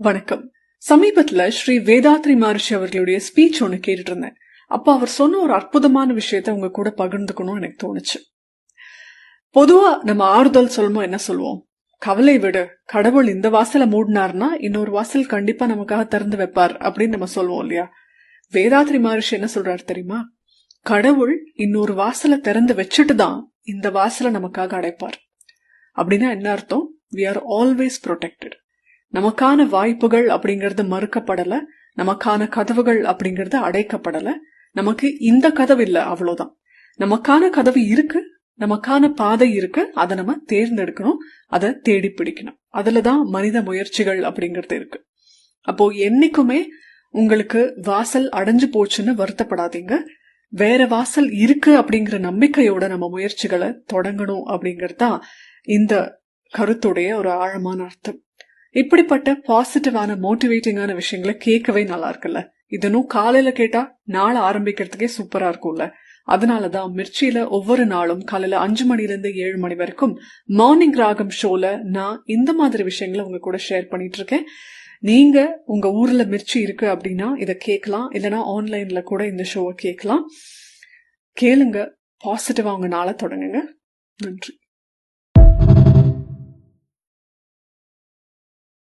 வணக்கம். சமீபத்துல ஸ்ரீ வேதாத்ரி மகரிஷி அவர்களுடைய ஸ்பீச் ஒண்ணு கேட்டுட்டு இருந்தேன். அப்ப அவர் சொன்ன ஒரு அற்புதமான விஷயத்த உங்க கூட பகிர்ந்துக்கணும் எனக்கு தோணுச்சு. பொதுவா நம்ம ஆறுதல் சொல்லுமோ என்ன சொல்லுவோம்? கவலை விடு, கடவுள் இந்த வாசலை மூடினார்னா இன்னொரு வாசல் கண்டிப்பா நமக்காக திறந்து வைப்பார் அப்படின்னு நம்ம சொல்லுவோம் இல்லையா? வேதாத்ரி மகரிஷி என்ன சொல்றாரு தெரியுமா? கடவுள் இன்னொரு வாசலை திறந்து வச்சுட்டு தான் இந்த வாசலை நமக்காக அடைப்பார். அப்படின்னா என்ன அர்த்தம்? we are always protected. நமக்கான வாய்ப்புகள் அப்படிங்கறது மறுக்கப்படல, நமக்கான கதவுகள் அப்படிங்கறது அடைக்கப்படல. நமக்கு இந்த கதவு இல்ல, அவ்வளவுதான். நமக்கான கதவு இருக்கு, நமக்கான பாதை இருக்கு, அதை நம்ம தேர்ந்தெடுக்கணும், அதை தேடி பிடிக்கணும். அதுலதான் மனித முயற்சிகள் அப்படிங்கறது இருக்கு. அப்போ என்னைக்குமே உங்களுக்கு வாசல் அடைஞ்சு போச்சுன்னு வருத்தப்படாதீங்க. வேற வாசல் இருக்கு அப்படிங்கிற நம்பிக்கையோட நம்ம முயற்சிகளை தொடங்கணும் அப்படிங்கறதுதான் இந்த கருத்துடைய ஒரு ஆழமான அர்த்தம். இப்படிப்பட்ட பாசிட்டிவான மோட்டிவேட்டிங்கான விஷயங்களை கேட்கவே நல்லா இருக்குல்ல. இதனும் காலையில கேட்டா நாள் ஆரம்பிக்கிறதுக்கே சூப்பரா இருக்கும்ல. அதனாலதான் மிர்ச்சியில ஒவ்வொரு நாளும் காலையில 5 மணில 7 மணி வரைக்கும் மார்னிங் ராகம் ஷோல நான் இந்த மாதிரி விஷயங்களை உங்க கூட ஷேர் பண்ணிட்டு இருக்கேன். நீங்க உங்க ஊர்ல மிர்ச்சி இருக்கு அப்படின்னா இதை கேட்கலாம், இல்லைன்னா ஆன்லைன்ல கூட இந்த ஷோவை கேட்கலாம். கேளுங்க, பாசிட்டிவா உங்க நாளை தொடங்குங்க. நன்றி.